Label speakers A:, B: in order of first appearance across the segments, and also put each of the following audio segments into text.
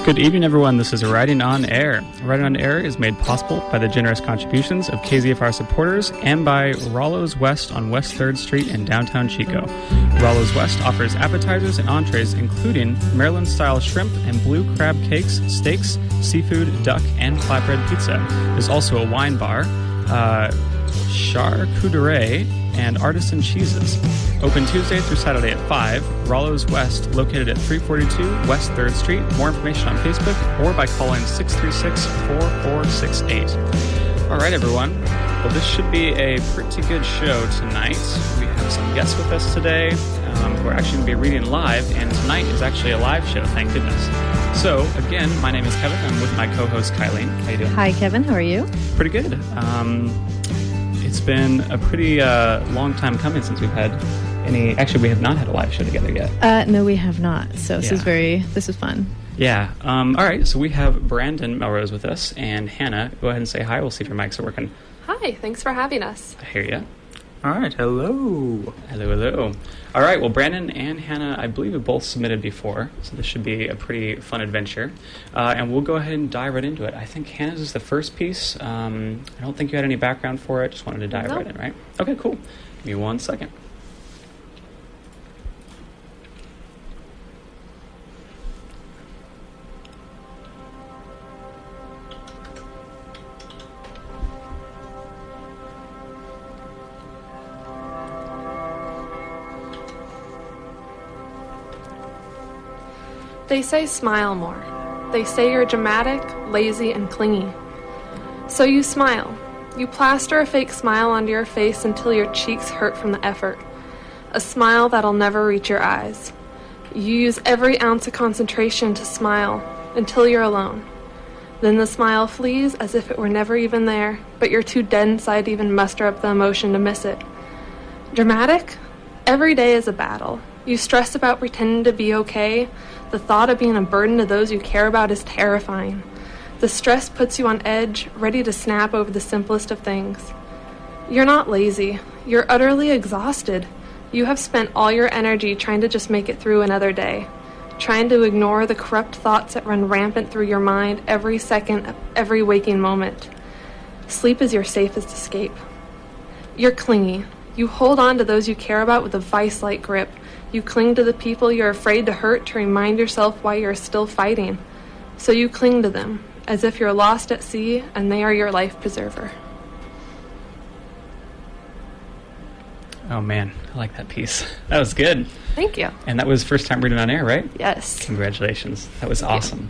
A: Good evening, everyone. This is Writing on Air. Writing on Air is made possible by the generous contributions of KZFR supporters and by Rollo's West on West 3rd Street in downtown Chico. Rollo's West offers appetizers and entrees, including Maryland-style shrimp and blue crab cakes, steaks, seafood, duck, and flatbread pizza. There's also a wine bar, charcuterie, and artisan cheeses. Open Tuesday through Saturday at 5. Rollo's West, located at 342 West 3rd Street. More information on Facebook or by calling 636-4468. All right, everyone. Well, this should be a pretty good show tonight. We have some guests with us today who are actually going to be reading live, and tonight is actually a live show, thank goodness. So, again, my name is Kevin. I'm with my co-host, Kylene. How you doing?
B: Hi, Kevin. How are you?
A: Pretty good. It's been a pretty long time coming since we've had any... Actually, we have not had a live show together yet.
B: No, we have not. So this is fun.
A: Yeah. All right. So we have Brandon Melrose with us, and Hannah. Go ahead and say hi. We'll see if your mics are working.
C: Hi. Thanks for having us.
A: I hear ya.
D: All right. Hello.
A: Hello. All right. Well, Brandon and Hannah, I believe, have both submitted before, so this should be a pretty fun adventure. And we'll go ahead and dive right into it. I think Hannah's is the first piece. I don't think you had any background for it. Just wanted to dive right in, right? Okay, cool. Give me 1 second.
C: They say smile more. They say you're dramatic, lazy, and clingy. So you smile. You plaster a fake smile onto your face until your cheeks hurt from the effort. A smile that'll never reach your eyes. You use every ounce of concentration to smile until you're alone. Then the smile flees as if it were never even there, but you're too dead inside to even muster up the emotion to miss it. Dramatic? Every day is a battle. You stress about pretending to be okay. The thought of being a burden to those you care about is terrifying. The stress puts you on edge, ready to snap over the simplest of things. You're not lazy. You're utterly exhausted. You have spent all your energy trying to just make it through another day, trying to ignore the corrupt thoughts that run rampant through your mind every second of every waking moment. Sleep is your safest escape. You're clingy. You hold on to those you care about with a vice-like grip. You cling to the people you're afraid to hurt to remind yourself why you're still fighting. So you cling to them, as if you're lost at sea and they are your life preserver.
A: Oh, man. I like that piece. That was good.
C: Thank you.
A: And that was first time reading on air, right?
C: Yes.
A: Congratulations. That was awesome.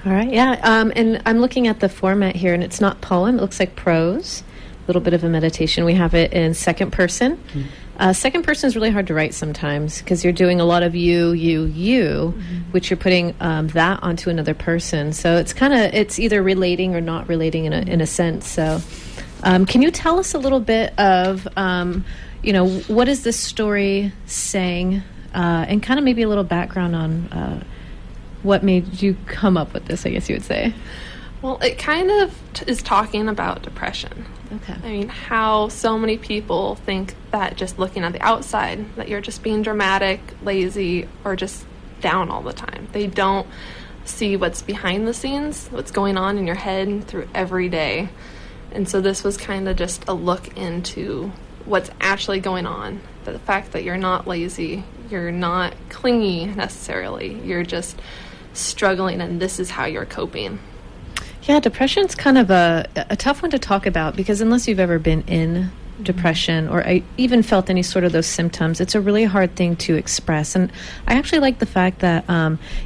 B: All right, yeah. And I'm looking at the format here, and it's not poem. It looks like prose. A little bit of a meditation. We have it in second person. Second person is really hard to write sometimes because you're doing a lot of you, which you're putting that onto another person. So it's either relating or not relating in a sense. So can you tell us a little bit of, what is this story saying, and kind of maybe a little background on what made you come up with this, I guess you would say.
C: Well, it kind of is talking about depression.
B: Okay.
C: I mean, how so many people think that just looking at the outside, that you're just being dramatic, lazy, or just down all the time. They don't see what's behind the scenes, what's going on in your head through every day. And so this was kind of just a look into what's actually going on. The fact that you're not lazy, you're not clingy necessarily, you're just struggling, and this is how you're coping.
B: Yeah, depression's kind of a tough one to talk about because unless you've ever been in depression or even felt any sort of those symptoms, it's a really hard thing to express. And I actually like the fact that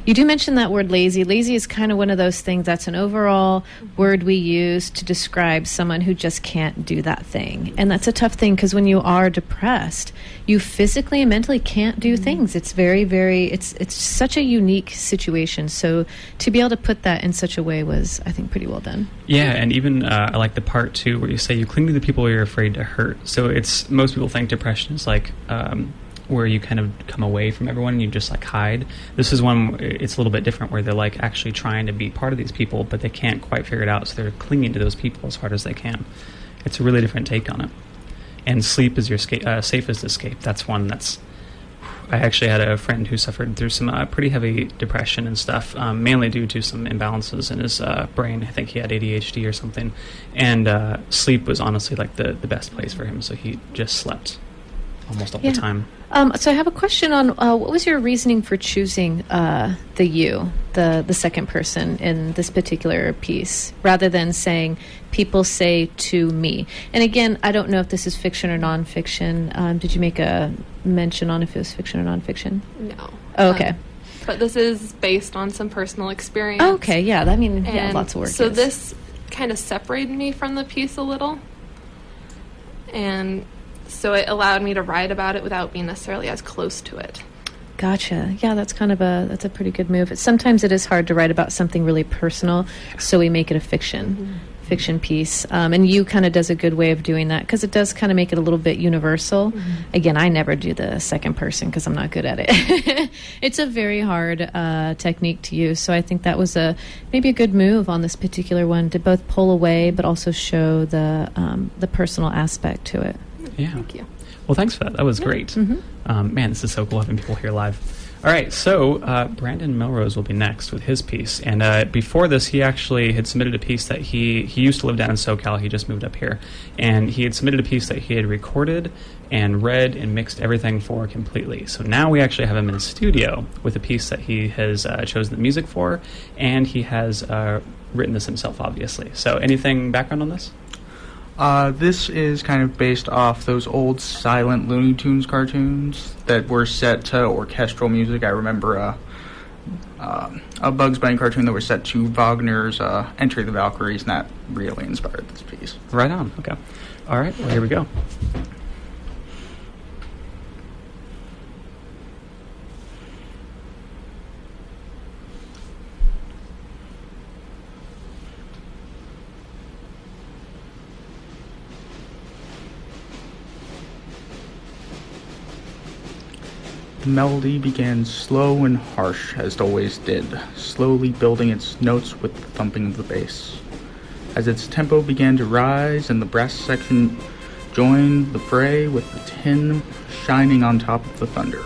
B: you do mention that word lazy. Lazy is kind of one of those things that's an overall word we use to describe someone who just can't do that thing. And that's a tough thing because when you are depressed, you physically and mentally can't do things. It's very, very, it's such a unique situation. So to be able to put that in such a way was, I think, pretty well done.
A: Yeah, and even I like the part, too, where you say you cling to the people you're afraid to hurt. So it's, most people think depression is like where you kind of come away from everyone and you just like hide. This is one, it's a little bit different where they're like actually trying to be part of these people, but they can't quite figure it out, so they're clinging to those people as hard as they can. It's a really different take on it. And sleep is your safest escape. That's one that's I actually had a friend who suffered through some pretty heavy depression and stuff, mainly due to some imbalances in his brain. I think he had ADHD or something. And sleep was honestly like the best place for him, so he just slept almost all the time.
B: So I have a question on what was your reasoning for choosing the you, the second person in this particular piece, rather than saying people say to me? And again, I don't know if this is fiction or nonfiction. Did you make a mention on if it was fiction or nonfiction?
C: No.
B: Oh, okay.
C: But this is based on some personal experience.
B: Okay, yeah. I mean, yeah,
C: And
B: lots of work.
C: So this kind of separated me from the piece a little. And so it allowed me to write about it without being necessarily as close to it.
B: Gotcha. Yeah, that's a pretty good move. Sometimes it is hard to write about something really personal, so we make it a fiction piece. And you kind of does a good way of doing that, because it does kind of make it a little bit universal. Again, I never do the second person because I'm not good at it. It's a very hard technique to use, so I think that was maybe a good move on this particular one, to both pull away but also show the personal aspect to it.
A: Yeah.
C: Thank you.
A: Well, thanks for that. That was great. Man, this is so cool having people here live. All right, so Brandon Melrose will be next with his piece. And before this, he actually had submitted a piece that he used to live down in SoCal. He just moved up here. And he had submitted a piece that he had recorded and read and mixed everything for completely. So now we actually have him in the studio with a piece that he has chosen the music for, and he has written this himself, obviously. So anything background on this?
D: This is kind of based off those old silent Looney Tunes cartoons that were set to orchestral music. I remember a Bugs Bunny cartoon that was set to Wagner's Entry of the Valkyries, and that really inspired this piece.
A: Right on. Okay. All right. Well, here we go.
D: The melody began slow and harsh, as it always did, slowly building its notes with the thumping of the bass. As its tempo began to rise and the brass section joined the fray with the tin shining on top of the thunder,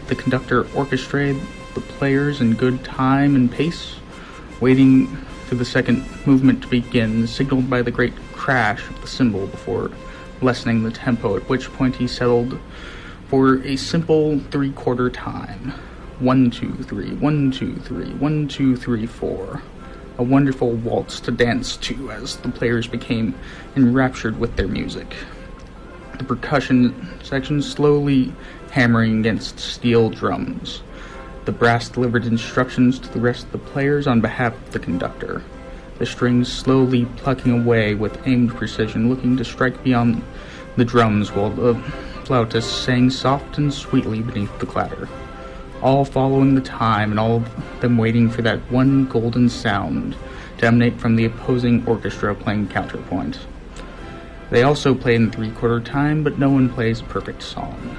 D: the conductor orchestrated the players in good time and pace, waiting for the second movement to begin, signaled by the great crash of the cymbal before lessening the tempo, at which point he settled for a simple 3/4 time. 1, 2, 3, 1, 2, 3, 1, 2, 3, 4. A wonderful waltz to dance to as the players became enraptured with their music. The percussion section slowly hammering against steel drums. The brass delivered instructions to the rest of the players on behalf of the conductor. The strings slowly plucking away with aimed precision, looking to strike beyond the drums, while the flautist sang soft and sweetly beneath the clatter, all following the time and all of them waiting for that one golden sound to emanate from the opposing orchestra playing counterpoint. They also played in 3/4 time, but no one plays a perfect song.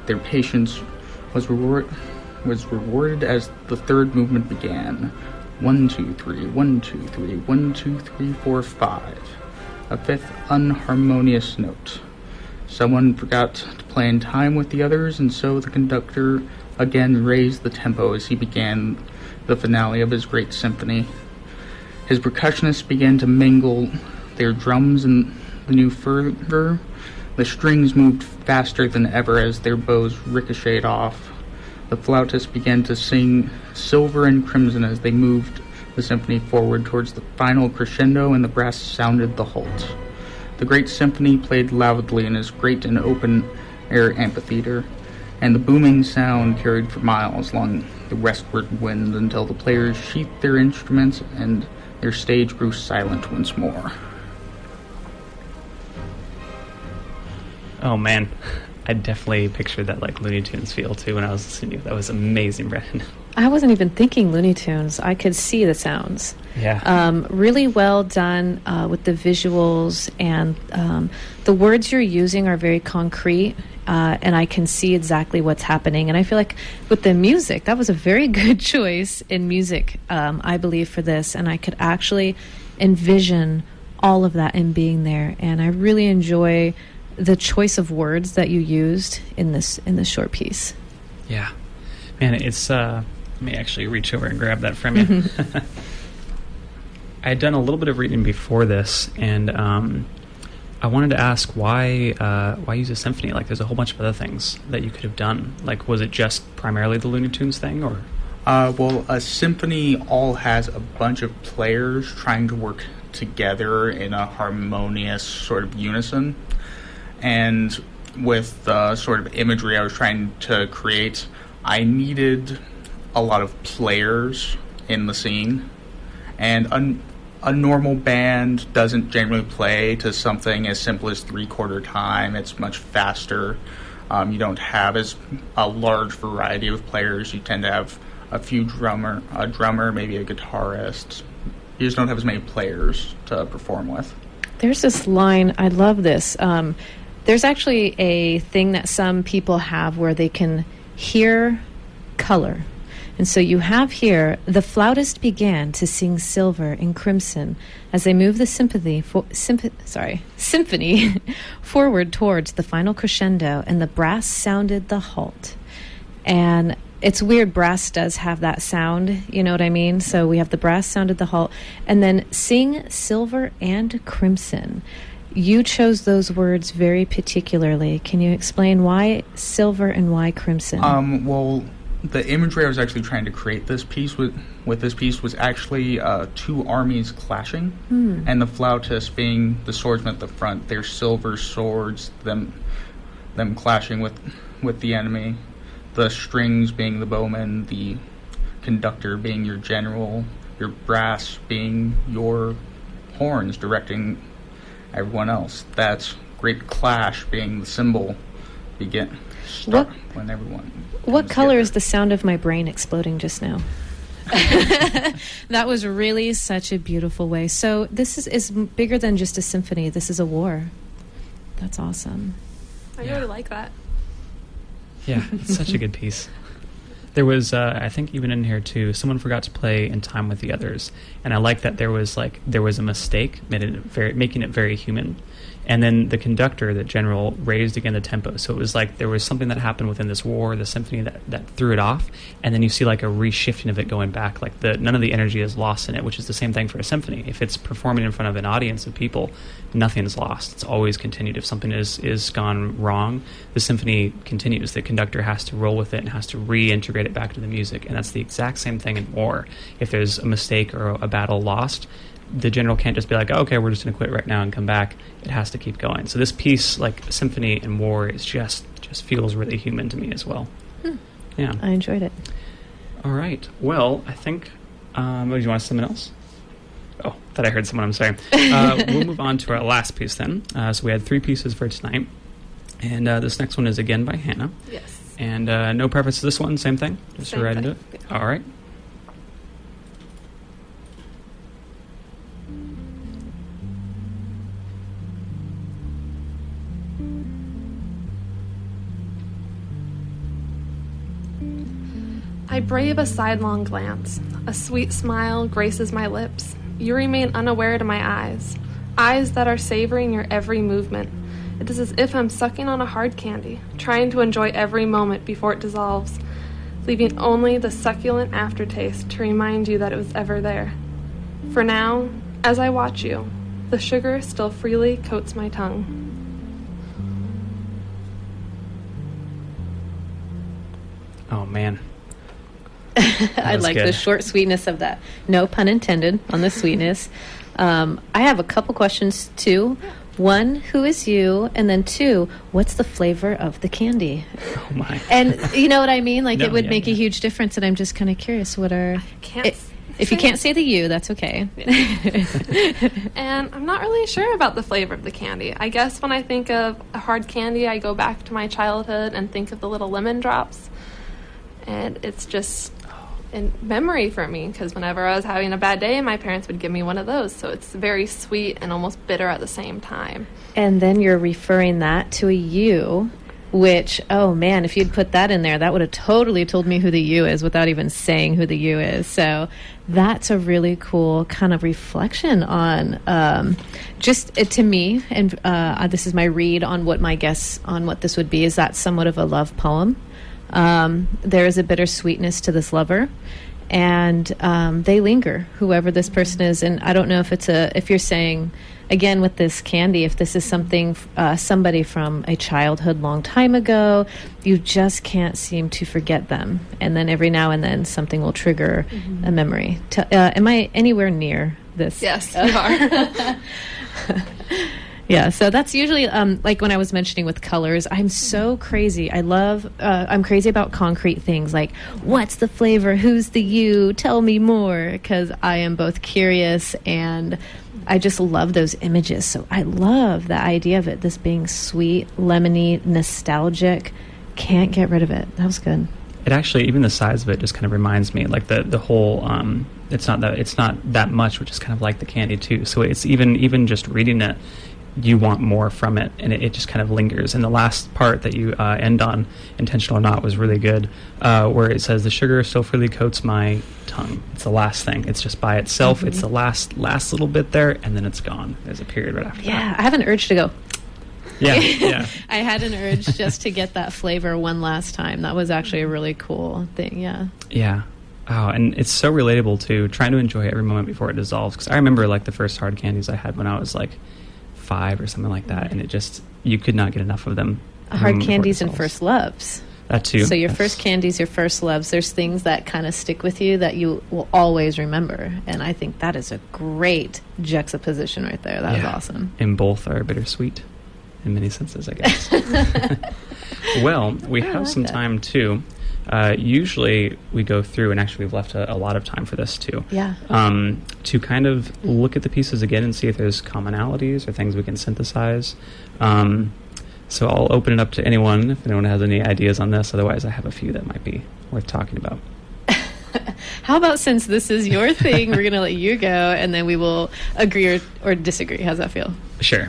D: Their patience was rewarded as the third movement began. 1, 2, 3, 1, 2, 3, 1, 2, 3, 4, 5. A fifth unharmonious note. Someone forgot to play in time with the others, and so the conductor again raised the tempo as he began the finale of his great symphony. His percussionists began to mingle their drums in the new fervor. The strings moved faster than ever as their bows ricocheted off. The flautists began to sing silver and crimson as they moved the symphony forward towards the final crescendo, and the brass sounded the halt. The great symphony played loudly in his great and open-air amphitheater, and the booming sound carried for miles along the westward wind until the players sheathed their instruments and their stage grew silent once more.
A: Oh, man. I definitely pictured that like Looney Tunes feel, too, when I was listening to you. That was amazing, Brandon.
B: I wasn't even thinking Looney Tunes. I could see the sounds.
A: Yeah.
B: Really well done with the visuals, and the words you're using are very concrete, and I can see exactly what's happening. And I feel like with the music, that was a very good choice in music, I believe, for this. And I could actually envision all of that in being there. And I really enjoy the choice of words that you used in this short piece.
A: Yeah. Man, it's, let me actually reach over and grab that from you. I had done a little bit of reading before this, and I wanted to ask why use a symphony? Like, there's a whole bunch of other things that you could have done. Like, was it just primarily the Looney Tunes thing, or?
D: Well, a symphony all has a bunch of players trying to work together in a harmonious sort of unison. And with the sort of imagery I was trying to create, I needed a lot of players in the scene. And a normal band doesn't generally play to something as simple as 3/4 time. It's much faster. You don't have as a large variety of players. You tend to have a drummer, maybe a guitarist. You just don't have as many players to perform with.
B: There's this line, I love this. There's actually a thing that some people have where they can hear color. And so you have here, the flautist began to sing silver and crimson as they moved the symphony forward towards the final crescendo, and the brass sounded the halt. And it's weird, brass does have that sound, you know what I mean? So we have the brass sounded the halt, and then sing silver and crimson. You chose those words very particularly. Can you explain why silver and why crimson?
D: Well, the imagery I was actually trying to create this piece with this piece was actually two armies clashing, and the flautist being the swordsman at the front, their silver swords, them clashing with the enemy, the strings being the bowmen, the conductor being your general, your brass being your horns directing everyone else. That great clash being the symbol when everyone.
B: What color is the sound of my brain exploding just now? That was really such a beautiful way. So this is bigger than just a symphony. This is a war. That's awesome.
C: I really like that.
A: Yeah, it's such a good piece. There was, I think even in here too, someone forgot to play In Time with the Others. And I like that there was a mistake, making it very human. And then the conductor, the general, raised again the tempo. So it was like there was something that happened within this war, the symphony that threw it off. And then you see like a reshifting of it going back. Like none of the energy is lost in it, which is the same thing for a symphony. If it's performing in front of an audience of people, nothing's lost. It's always continued. If something is gone wrong, the symphony continues. The conductor has to roll with it and has to reintegrate it back to the music. And that's the exact same thing in war. If there's a mistake or a battle lost, the general can't just be like, oh, okay, we're just going to quit right now and come back. It has to keep going. So this piece, like symphony and war, is just feels really human to me as well. Yeah,
B: I enjoyed it.
A: All right. Well, I think. Do you want something else? Oh, thought I heard someone. I'm sorry. We'll move on to our last piece then. So we had 3 pieces for tonight, and this next one is again by Hannah.
C: Yes.
A: And no preface to this one. Same thing. Just
C: Same
A: right
C: thing.
A: into it.
C: Yeah.
A: All right.
C: I brave a sidelong glance. A sweet smile graces my lips. You remain unaware to my eyes that are savoring your every movement. It is as if I'm sucking on a hard candy, trying to enjoy every moment before it dissolves, leaving only the succulent aftertaste to remind you that it was ever there. For now, as I watch you, the sugar still freely coats my tongue.
A: Oh man.
B: I like the short sweetness of that. No pun intended on the sweetness. I have a couple questions too. 1, who is you? And then 2, what's the flavor of the candy?
A: Oh my.
B: And you know what I mean? Like,
A: No,
B: it would
A: yeah,
B: make
A: yeah.
B: a huge difference, and I'm just kind of curious. What are... If you can't say the you, that's okay.
C: And I'm not really sure about the flavor of the candy. I guess when I think of a hard candy, I go back to my childhood and think of the little lemon drops. And it's just in memory for me, because whenever I was having a bad day, my parents would give me one of those. So it's very sweet and almost bitter at the same time.
B: And then you're referring that to a you, which, oh man, if you'd put that in there, that would have totally told me who the you is without even saying who the you is. So that's a really cool kind of reflection on to me, and this is my read on what my guess on what this would be, is that somewhat of a love poem. There is a bittersweetness to this lover, and they linger, whoever this person is. And I don't know if you're saying, again, with this candy, if this is somebody from a childhood long time ago, you just can't seem to forget them. And then every now and then something will trigger a memory. Am I anywhere near this?
C: Yes, you are.
B: Yeah, so that's usually, like when I was mentioning with colors, I'm so crazy. I'm crazy about concrete things like, what's the flavor? Who's the you? Tell me more. Because I am both curious and I just love those images. So I love the idea of it, this being sweet, lemony, nostalgic. Can't get rid of it. That was good.
A: It actually, even the size of it just kind of reminds me, like the whole, it's not that much, which is kind of like the candy too. So it's even just reading it, you want more from it, and it just kind of lingers. And the last part that you end on, intentional or not, was really good, where it says the sugar still freely coats my tongue. It's the last thing. It's just by itself. It's the last little bit there, and then it's gone. There's a period right after that.
B: Yeah, I have an urge to go.
A: Yeah.
B: I had an urge just to get that flavor one last time. That was actually a really cool thing.
A: Yeah. Oh, and it's so relatable to trying to enjoy every moment before it dissolves. Because I remember like the first hard candies I had when I was like 5 or something like that, and it just, you could not get enough of them.
B: Hard candies and first loves.
A: That too.
B: So your first candies, your first loves, there's things that kind of stick with you that you will always remember. And I think that is a great juxtaposition right there. That was awesome.
A: And both are bittersweet in many senses, I guess. Well, we have some time too. Usually we go through, and actually we've left a lot of time for this too.
B: Yeah.
A: To kind of look at the pieces again and see if there's commonalities or things we can synthesize. So I'll open it up to anyone if anyone has any ideas on this. Otherwise, I have a few that might be worth talking about.
B: How about, since this is your thing, we're going to let you go, and then we will agree or disagree. How's that feel?
A: Sure.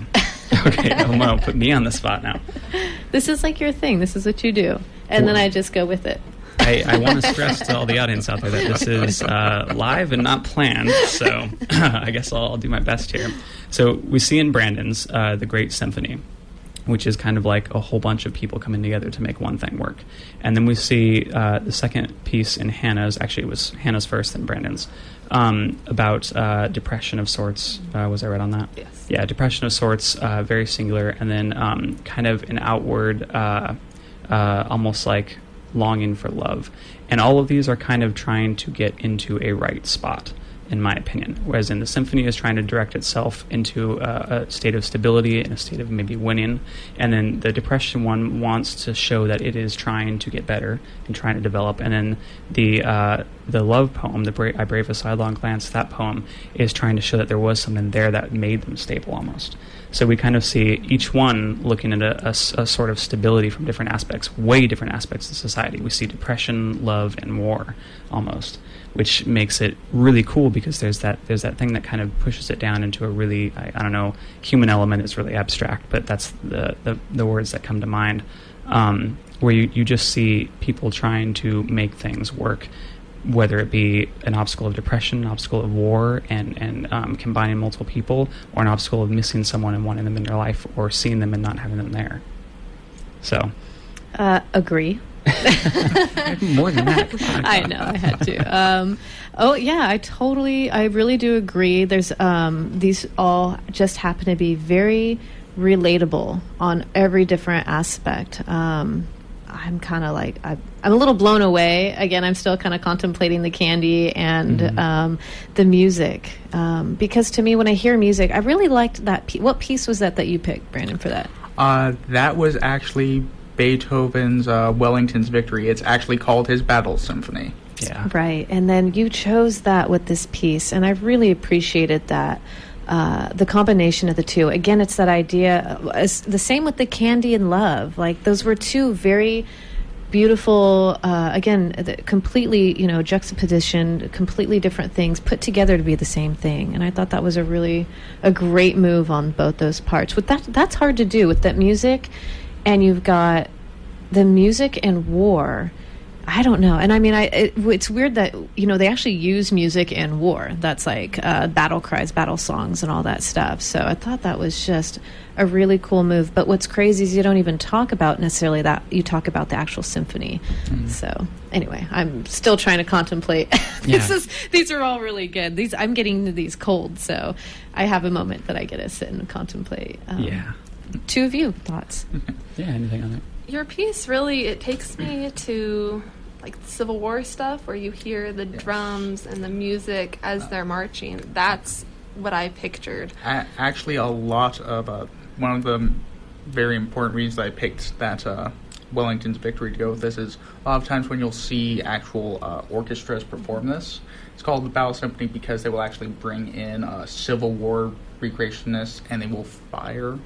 A: Okay, well, put me on the spot now.
B: This is like your thing. This is what you do. And then I just go with it.
A: I want to stress to all the audience out there that this is live and not planned, so I guess I'll do my best here. So we see in Brandon's the Great Symphony, which is kind of like a whole bunch of people coming together to make one thing work. And then we see the second piece in Hannah's, actually it was Hannah's first, then Brandon's, about depression of sorts. Was I right on that?
C: Yes.
A: Yeah, depression of sorts, very singular, and then kind of an outward, almost like longing for love. And all of these are kind of trying to get into a right spot, in my opinion. Whereas in the symphony is trying to direct itself into a state of stability and a state of maybe winning. And then the depression one wants to show that it is trying to get better and trying to develop. And then the love poem, I Brave a Sidelong Glance, that poem is trying to show that there was something there that made them stable almost. So we kind of see each one looking at a sort of stability from different aspects, way different aspects of society. We see depression, love, and war almost, which makes it really cool because there's that thing that kind of pushes it down into a really, I don't know, human element is really abstract, but that's the words that come to mind, where you just see people trying to make things work, whether it be an obstacle of depression, an obstacle of war, and combining multiple people, or an obstacle of missing someone and wanting them in their life, or seeing them and not having them there. So,
B: agree.
A: More than that.
B: I know, I had to. I really do agree. There's these all just happen to be very relatable on every different aspect. I'm kind of like, I'm a little blown away. Again, I'm still kind of contemplating the candy and the music. Because to me, when I hear music, I really liked that. What piece was that you picked, Brandon, for that?
D: That was actually Beethoven's Wellington's Victory. It's actually called his Battle Symphony.
A: Yeah.
B: Right. And then you chose that with this piece, and I really appreciated that. The combination of the two. Again, it's that idea. It's the same with the candy and love. Like, those were two very beautiful, completely, juxtaposition, completely different things put together to be the same thing. And I thought that was a great move on both those parts. With that's hard to do with that music, and you've got the music and war. I don't know. And I mean, it's weird that, they actually use music in war. That's like battle cries, battle songs, and all that stuff. So I thought that was just a really cool move. But what's crazy is you don't even talk about necessarily that. You talk about the actual symphony. So anyway, I'm still trying to contemplate. These are all really good. I'm getting into these cold, so I have a moment that I get to sit and contemplate. Two of you thoughts?
A: Yeah, anything on it?
C: Your piece really, it takes me to like Civil War stuff where you hear the drums and the music as they're marching. That's what I pictured.
D: Actually, a lot of one of the very important reasons I picked that Wellington's Victory to go with this is a lot of times when you'll see actual orchestras perform this, it's called the Battle Symphony because they will actually bring in Civil War recreationists and they will fire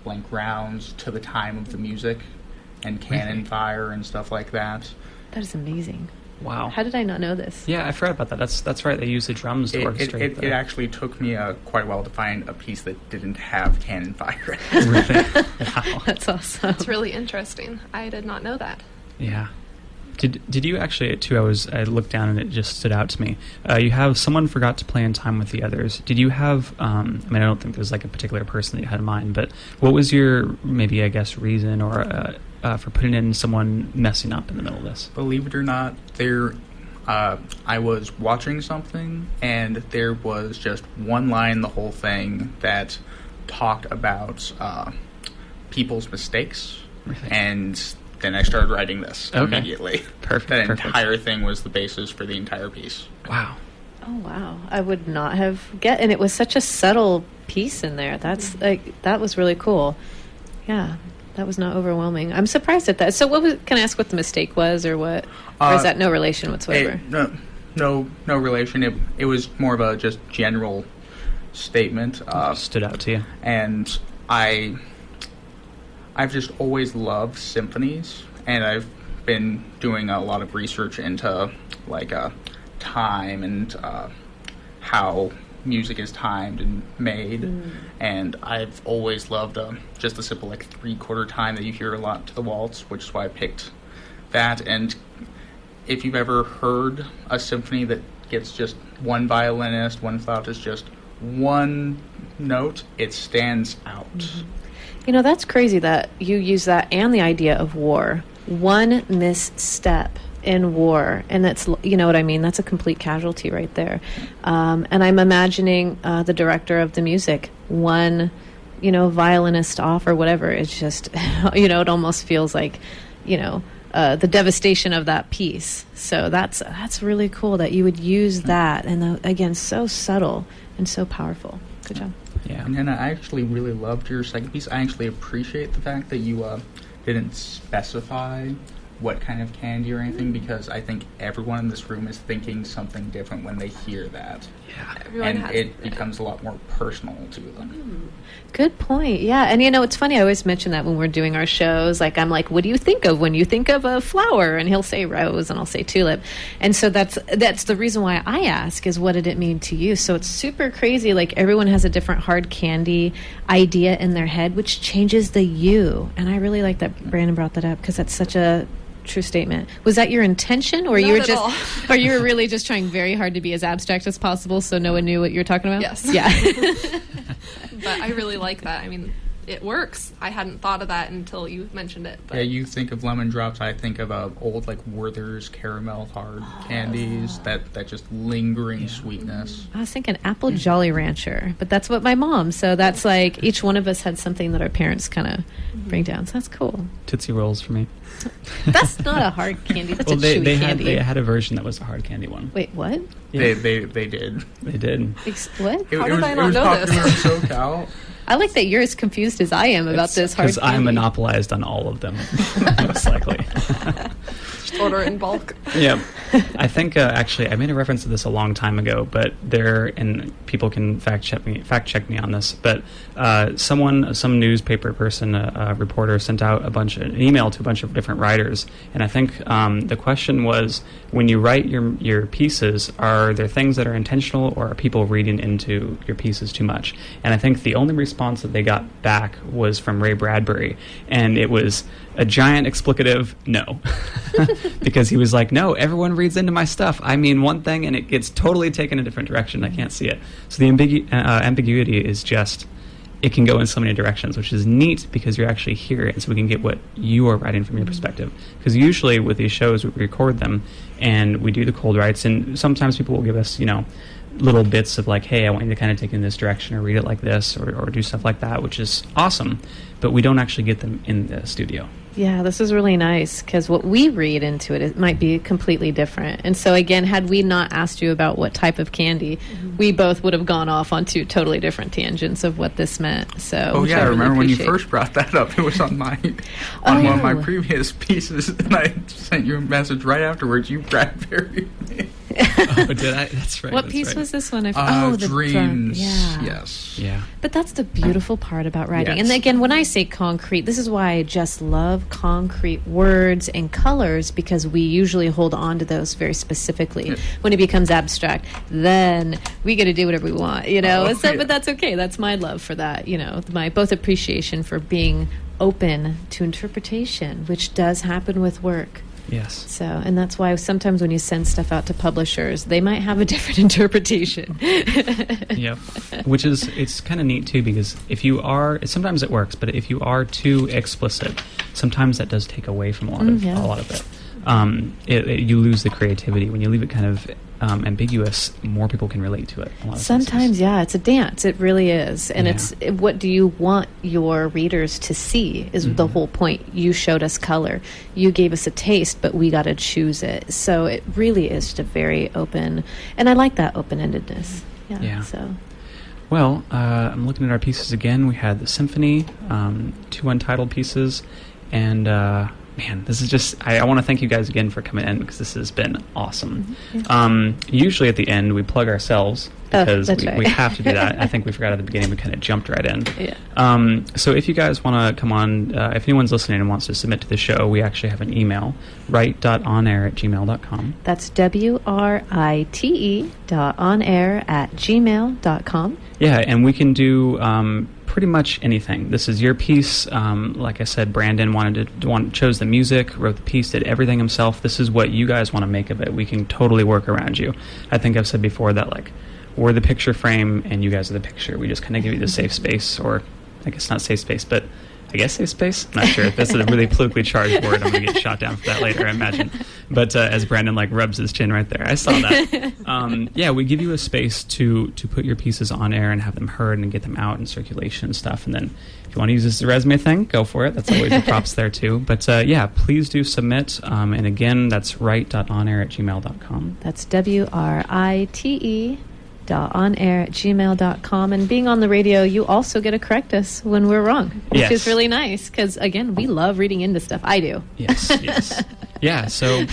D: blank rounds to the time of the music and cannon fire and stuff like that.
B: That is amazing.
A: Wow.
B: How did I not know this?
A: Yeah, I forgot about that. That's right. They use the drums to orchestrate.
D: It actually took me quite a while to find a piece that didn't have cannon fire.
A: Really? Wow.
B: That's awesome.
C: It's really interesting. I did not know that.
A: Yeah. Did you actually, too, I looked down and it just stood out to me. You have someone forgot to play in time with the others. Did you have, I don't think there's like a particular person that you had in mind, but what was your, maybe, I guess, reason or for putting in someone messing up in the middle of this?
D: Believe it or not, I was watching something and there was just one line the whole thing that talked about people's mistakes.
A: Really?
D: And then I started writing this immediately.
A: Perfect.
D: That entire thing was the basis for the entire piece.
A: Wow.
B: Oh, wow. I would not have and it was such a subtle piece in there. That was really cool. Yeah, that was not overwhelming. I'm surprised at that. So can I ask what the mistake was or what? Or is that no relation whatsoever?
D: No relation. It was more of a just general statement.
A: Stood out to you.
D: And I've just always loved symphonies, and I've been doing a lot of research into like time and how music is timed and made, and I've always loved just the simple like 3/4 time that you hear a lot to the waltz, which is why I picked that. And if you've ever heard a symphony that gets just one violinist, one flautist, just one note, it stands out.
B: That's crazy that you use that and the idea of war. One misstep in war, and that's, what I mean? That's a complete casualty right there. And I'm imagining the director of the music, one, violinist off or whatever. It's just, it almost feels like, the devastation of that piece. So that's really cool that you would use that. And again, so subtle and so powerful. Good job.
A: Yeah.
D: And I actually really loved your second piece. I actually appreciate the fact that you didn't specify what kind of candy or anything, because I think everyone in this room is thinking something different when they hear that.
A: Yeah.
D: And it becomes a lot more personal to them.
B: Good point. Yeah. And it's funny, I always mention that when we're doing our shows, like I'm like, what do you think of when you think of a flower? And he'll say rose and I'll say tulip. And so that's the reason why I ask is, what did it mean to you? So it's super crazy. Like everyone has a different hard candy idea in their head, which changes the you. And I really like that Brandon brought that up because that's such a true statement. Was that your intention, or you were you were really just trying very hard to be as abstract as possible so no one knew what you were talking about?
C: Yes.
B: Yeah.
C: But I really like that. I mean, it works. I hadn't thought of that until you mentioned it. But.
D: Yeah, you think of lemon drops, I think of old like Werther's caramel hard candies, that just lingering sweetness.
B: I was thinking apple Jolly Rancher, but that's what my mom. So that's like each one of us had something that our parents kind of bring down. So that's cool.
A: Tootsie Rolls for me.
B: That's not a hard candy. That's a chewy candy.
A: They had a version that was a hard candy one.
B: Wait, what?
A: Yeah.
D: They did.
A: They did.
B: What?
C: How did I not know this?
D: It was popular in SoCal.
B: I like that you're as confused as I am about this hard candy.
A: Because I monopolized on all of them, most likely.
C: order in bulk.
A: Yeah. I think, actually, I made a reference to this a long time ago, but and people can fact check me on this, but some newspaper person, a reporter, sent out an email to a bunch of different writers, and I think the question was, when you write your pieces, are there things that are intentional, or are people reading into your pieces too much? And I think the only response that they got back was from Ray Bradbury, and it was a giant explicative no. Because he was like, no, everyone reads into my stuff. I mean one thing and it gets totally taken a different direction. I can't see it. So the ambiguity is just, it can go in so many directions, which is neat because you're actually here, and so we can get what you are writing from your perspective. Because usually with these shows, we record them and we do the cold writes, and sometimes people will give us, little bits of like, hey, I want you to kind of take it in this direction or read it like this or do stuff like that, which is awesome, but we don't actually get them in the studio.
B: Yeah, this is really nice because what we read into it might be completely different. And so again, had we not asked you about what type of candy, we both would have gone off on two totally different tangents of what this meant. So,
D: I remember when you first brought that up, it was on one of my previous pieces, and I sent you a message right afterwards. You Bradbury.
A: Oh, did I? That's right.
B: What piece was this one?
D: The Dreams.
B: Yeah.
D: Yes.
A: Yeah.
B: But that's the beautiful part about writing.
D: Yes.
B: And again, when I say concrete, this is why I just love concrete words and colors, because we usually hold on to those very specifically.
D: Yeah.
B: When it becomes abstract, then we get to do whatever we want, But that's okay. That's my love for that, my both appreciation for being open to interpretation, which does happen with work.
A: Yes.
B: So, and that's why sometimes when you send stuff out to publishers, they might have a different interpretation.
A: Yep. Which is, it's kind of neat too, because sometimes it works, but if you are too explicit, sometimes that does take away from a lot of it. You lose the creativity. When you leave it kind of ambiguous, more people can relate to it.
B: Sometimes, it's a dance. It really is. And it's what do you want your readers to see is the whole point. You showed us color. You gave us a taste, but we got to choose it. So it really is just a very open, and I like that open-endedness. Yeah. So.
A: Well, I'm looking at our pieces again. We had the Symphony, 2 Untitled pieces, and man, this is just, I want to thank you guys again for coming in, because this has been awesome. Usually at the end we plug ourselves, because we have to do that. I think we forgot at the beginning. We kind of jumped right in.
B: Yeah.
A: So if you guys want to come on, if anyone's listening and wants to submit to the show, we actually have an email, write.onair@gmail.com.
B: That's WRITE.onair@gmail.com.
A: Yeah, and we can do pretty much anything. This is your piece. Like I said, Brandon chose the music, wrote the piece, did everything himself. This is what you guys want to make of it. We can totally work around you. I think I've said before that, like, we're the picture frame and you guys are the picture. We just kind of give you the safe space, or I guess not safe space, but I guess safe space? I'm not sure. That's a really politically charged word. I'm going to get shot down for that later, I imagine. But as Brandon rubs his chin right there, I saw that. We give you a space to put your pieces on air and have them heard and get them out in circulation and stuff. And then if you want to use this as a resume thing, go for it. That's always the props there too. But please do submit. And again, that's write.onair@gmail.com.
B: That's WRITE.onair@gmail.com. And being on the radio, you also get to correct us when we're wrong, which is really nice, because again, we love reading into stuff. I do.
A: Yes. Yeah, so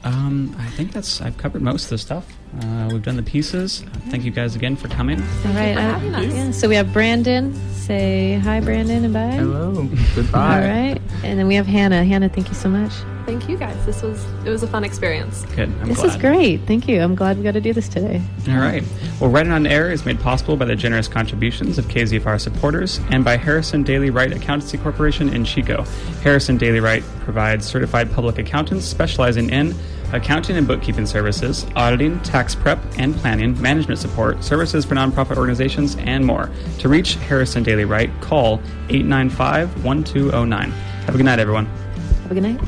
A: I think I've covered most of the stuff. We've done the pieces. Thank you guys again for coming.
B: All right. So we have Brandon. Say hi, Brandon, and bye.
D: Hello. Goodbye.
B: All right. And then we have Hannah. Hannah, thank you so much.
C: Thank you guys. It was a fun experience.
A: Good. I'm glad.
B: This is great. Thank you. I'm glad we got to do this today.
A: All right. Well, Writing on Air is made possible by the generous contributions of KZFR supporters and by Harrison Daily Wright Accountancy Corporation in Chico. Harrison Daily Wright provides certified public accountants specializing in accounting and bookkeeping services, auditing, tax prep and planning, management support, services for nonprofit organizations, and more. To reach Harrison Daily Wright, call 895-1209. Have a good night, everyone.
B: Have a good night.